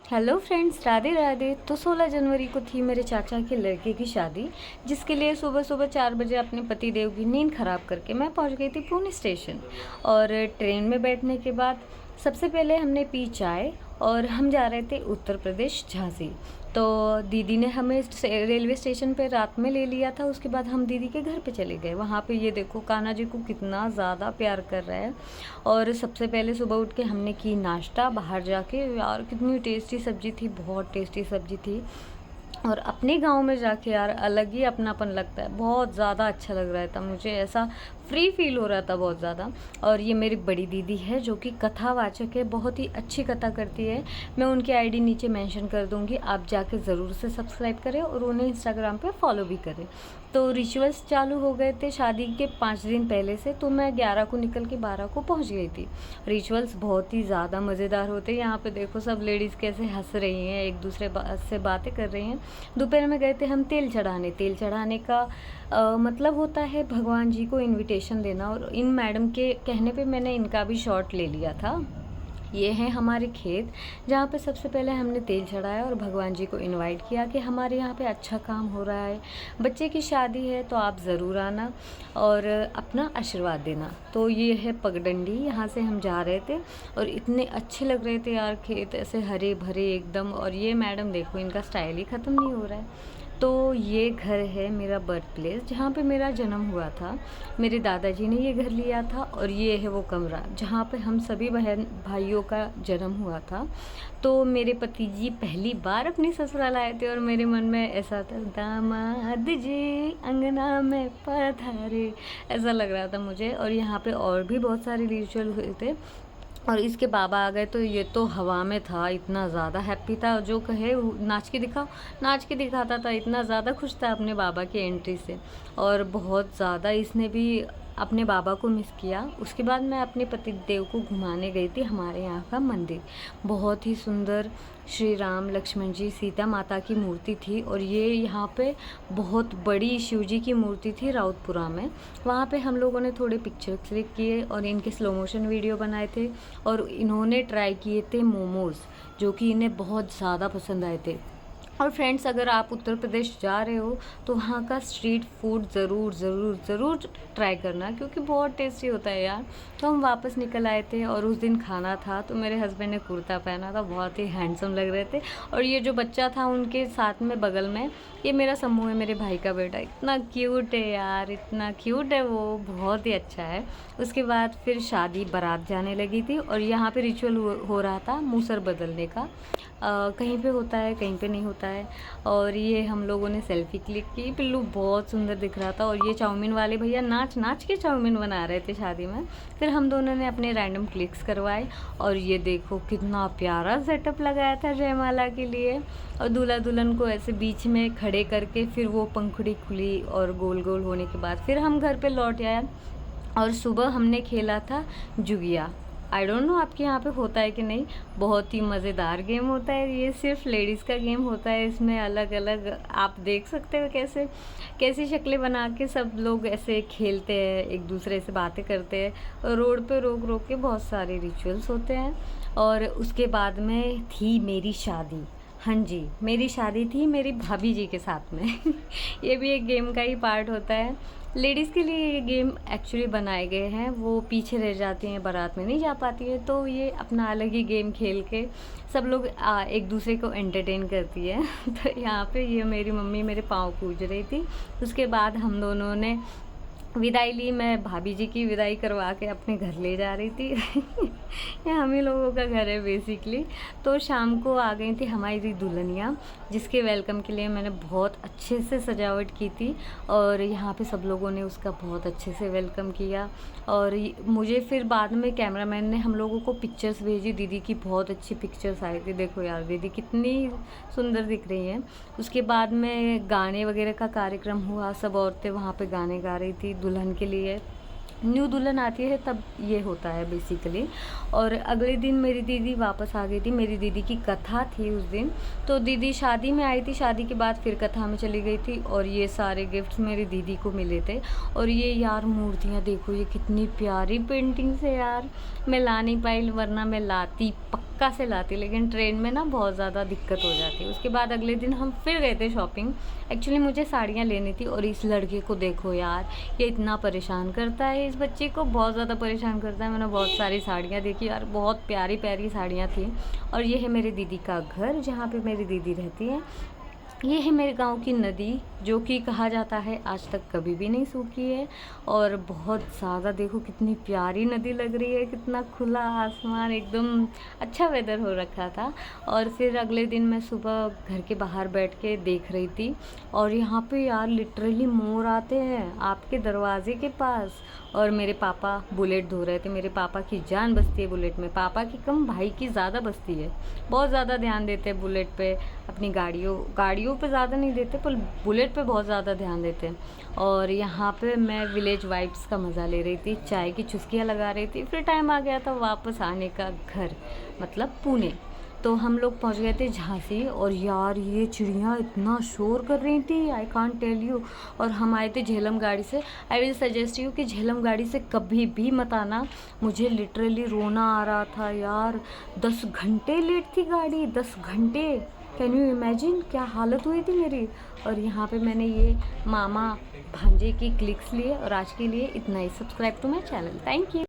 Hello friends, Radhe Radhe. तो 16 जनवरी को थी मेरे चाचा के लड़के की शादी, जिसके लिए सुबह सुबह 4 बजे अपने पति देव की नींद ख़राब करके मैं पहुंच गई थी पुणे स्टेशन। और ट्रेन में बैठने के बाद सबसे पहले हमने पी चाय और हम जा रहे थे उत्तर प्रदेश झांसी। तो दीदी ने हमें रेलवे स्टेशन पे रात में ले लिया था। उसके बाद हम दीदी के घर पे चले गए। वहाँ पे ये देखो कान्हा जी को कितना ज़्यादा प्यार कर रहा है। और सबसे पहले सुबह उठ के हमने की नाश्ता बाहर जाके। यार कितनी टेस्टी सब्ज़ी थी, बहुत टेस्टी सब्ज़ी थी। और अपने गांव में जाके यार अलग ही अपनापन लगता है। बहुत ज़्यादा अच्छा लग रहा था, मुझे ऐसा फ्री फील हो रहा था बहुत ज़्यादा। और ये मेरी बड़ी दीदी है जो कि कथावाचक है, बहुत ही अच्छी कथा करती है। मैं उनकी आईडी नीचे मेंशन कर दूंगी, आप जाके ज़रूर से सब्सक्राइब करें और उन्हें इंस्टाग्राम पे फॉलो भी करें। तो रिचुअल्स चालू हो गए थे शादी के 5 दिन पहले से। तो मैं 11 को निकल के 12 को पहुंच गई थी। रिचुअल्स बहुत ही ज़्यादा मज़ेदार होते हैं। यहाँ पे देखो सब लेडीज़ कैसे हंस रही हैं, एक दूसरे से बातें कर रही हैं। दोपहर में गए थे हम तेल चढ़ाने। तेल चढ़ाने का मतलब होता है भगवान जी को इनविटेशन देना। और इन मैडम के कहने पे मैंने इनका भी शॉट ले लिया था। ये है हमारे खेत, जहाँ पे सबसे पहले हमने तेल चढ़ाया और भगवान जी को इनवाइट किया कि हमारे यहाँ पे अच्छा काम हो रहा है, बच्चे की शादी है, तो आप ज़रूर आना और अपना आशीर्वाद देना। तो ये है पगडंडी, यहाँ से हम जा रहे थे और इतने अच्छे लग रहे थे यार, खेत ऐसे हरे भरे एकदम। और ये मैडम देखो, इनका स्टाइल ही ख़त्म नहीं हो रहा है। तो ये घर है मेरा बर्थ प्लेस, जहाँ पे मेरा जन्म हुआ था। मेरे दादाजी ने ये घर लिया था। और ये है वो कमरा जहाँ पे हम सभी बहन भाइयों का जन्म हुआ था। तो मेरे पति जी पहली बार अपनी ससुराल आए थे और मेरे मन में ऐसा था, दामाद जी अंगना में पधारे, ऐसा लग रहा था मुझे। और यहाँ पे और भी बहुत सारे रिचुअल हुए थे। और इसके बाबा आ गए तो ये तो हवा में था, इतना ज़्यादा हैप्पी था, जो कहे नाच के दिखाओ नाच के दिखाता था। इतना ज़्यादा खुश था अपने बाबा की एंट्री से। और बहुत ज़्यादा इसने भी अपने बाबा को मिस किया। उसके बाद मैं अपने पति देव को घुमाने गई थी हमारे यहाँ का मंदिर। बहुत ही सुंदर श्री राम लक्ष्मण जी सीता माता की मूर्ति थी। और ये यहाँ पे बहुत बड़ी शिव जी की मूर्ति थी राउतपुरा में। वहाँ पे हम लोगों ने थोड़े पिक्चर क्लिक किए और इनके स्लो मोशन वीडियो बनाए थे। और इन्होंने ट्राई किए थे मोमोज़, जो कि इन्हें बहुत ज़्यादा पसंद आए थे। और फ्रेंड्स, अगर आप उत्तर प्रदेश जा रहे हो तो वहाँ का स्ट्रीट फूड ज़रूर ज़रूर ज़रूर ट्राई करना, क्योंकि बहुत टेस्टी होता है यार। तो हम वापस निकल आए थे और उस दिन खाना था तो मेरे हस्बैंड ने कुर्ता पहना था, बहुत ही हैंडसम लग रहे थे। और ये जो बच्चा था उनके साथ में बगल में, ये मेरा समूह है, मेरे भाई का बेटा, इतना क्यूट है यार, इतना क्यूट है वो, बहुत ही अच्छा है। उसके बाद फिर शादी बारात जाने लगी थी और यहाँ पे रिचुअल हो रहा था मूसर बदलने का। कहीं पे होता है, कहीं पे नहीं होता है। और ये हम लोगों ने सेल्फी क्लिक की, पिल्लू बहुत सुंदर दिख रहा था। और ये चाउमीन वाले भैया नाच नाच के चाउमीन बना रहे थे शादी में। फिर हम दोनों ने अपने रैंडम क्लिक्स करवाए। और ये देखो कितना प्यारा सेटअप लगाया था जयमाला के लिए। और दूल्हा दुल्हन को ऐसे बीच में खड़े करके फिर वो पंखुड़ी खुली और गोल गोल होने के बाद फिर हम घर पे लौट आए। और सुबह हमने खेला था जुगिया। आई डोंट नो आपके यहाँ पे होता है कि नहीं। बहुत ही मज़ेदार गेम होता है ये, सिर्फ लेडीज़ का गेम होता है। इसमें अलग अलग आप देख सकते हो कैसे कैसी शक्लें बना के सब लोग ऐसे खेलते हैं, एक दूसरे से बातें करते हैं। रोड पे रोक रोक के बहुत सारे रिचुअल्स होते हैं। और उसके बाद में थी मेरी शादी। हाँ जी, मेरी शादी थी मेरी भाभी जी के साथ में ये भी एक गेम का ही पार्ट होता है। लेडीज़ के लिए ये गेम एक्चुअली बनाए गए हैं, वो पीछे रह जाती हैं, बारात में नहीं जा पाती है, तो ये अपना अलग ही गेम खेल के सब लोग एक दूसरे को एंटरटेन करती है तो यहाँ पे ये मेरी मम्मी मेरे पाँव पूज रही थी। उसके बाद हम दोनों ने विदाई ली। मैं भाभी जी की विदाई करवा के अपने घर ले जा रही थी ये हम ही लोगों का घर है बेसिकली। तो शाम को आ गई थी हमारी दुल्हनिया, जिसके वेलकम के लिए मैंने बहुत अच्छे से सजावट की थी। और यहाँ पे सब लोगों ने उसका बहुत अच्छे से वेलकम किया। और मुझे फिर बाद में कैमरामैन ने हम लोगों को पिक्चर्स भेजी। दीदी की बहुत अच्छी पिक्चर्स आई थी, देखो यार दीदी कितनी सुंदर दिख रही हैं। उसके बाद में गाने वगैरह का कार्यक्रम हुआ, सब औरतें वहाँ पे गाने गा रही थी दुल्हन के लिए। न्यू दुल्हन आती है तब ये होता है बेसिकली। और अगले दिन मेरी दीदी वापस आ गई थी, मेरी दीदी की कथा थी उस दिन। तो दीदी शादी में आई थी, शादी के बाद फिर कथा में चली गई थी, और ये सारे गिफ्ट्स मेरी दीदी को मिले थे। और ये यार मूर्तियाँ देखो, ये कितनी प्यारी पेंटिंग्स है यार। मैं ला नहीं पाई, वरना मैं लाती, पक्का से लाती, लेकिन ट्रेन में ना बहुत ज़्यादा दिक्कत हो जाती है। उसके बाद अगले दिन हम फिर गए थे शॉपिंग। एक्चुअली मुझे साड़ियाँ लेनी थी, और इस लड़के को देखो यार, ये इतना परेशान करता है, इस बच्चे को बहुत ज़्यादा परेशान करता है। मैंने बहुत सारी साड़ियाँ देखी यार, बहुत प्यारी प्यारी साड़ियाँ थी। और ये है मेरी दीदी का घर, जहाँ पे मेरी दीदी रहती है। ये है मेरे गांव की नदी, जो कि कहा जाता है आज तक कभी भी नहीं सूखी है। और बहुत ज़्यादा देखो कितनी प्यारी नदी लग रही है, कितना खुला आसमान, एकदम अच्छा वेदर हो रखा था। और फिर अगले दिन मैं सुबह घर के बाहर बैठ के देख रही थी, और यहाँ पे यार लिटरली मोर आते हैं आपके दरवाजे के पास। और मेरे पापा बुलेट धो रहे थे, मेरे पापा की जान बसती है बुलेट में, पापा की कम भाई की ज़्यादा बसती है। बहुत ज़्यादा ध्यान देते हैं बुलेट पे, अपनी गाड़ियों पे ज़्यादा नहीं देते, पर बुलेट पे बहुत ज़्यादा ध्यान देते हैं। और यहाँ पे मैं विलेज वाइब्स का मज़ा ले रही थी, चाय की चुस्कियाँ लगा रही थी। फिर टाइम आ गया था वापस आने का घर, मतलब पुणे। तो हम लोग पहुँच गए थे झांसी, और यार ये चिड़िया इतना शोर कर रही थी, आई कांट टेल यू। और हम आए थे झेलम गाड़ी से। आई विल सजेस्ट यू कि झेलम गाड़ी से कभी भी मत आना, मुझे लिटरली रोना आ रहा था यार। 10 घंटे लेट थी गाड़ी, 10 घंटे, कैन यू इमेजिन क्या हालत हुई थी मेरी। और यहाँ पे मैंने ये मामा भांजे की क्लिक्स लिए, और आज के लिए इतना ही। Subscribe to my channel, thank you.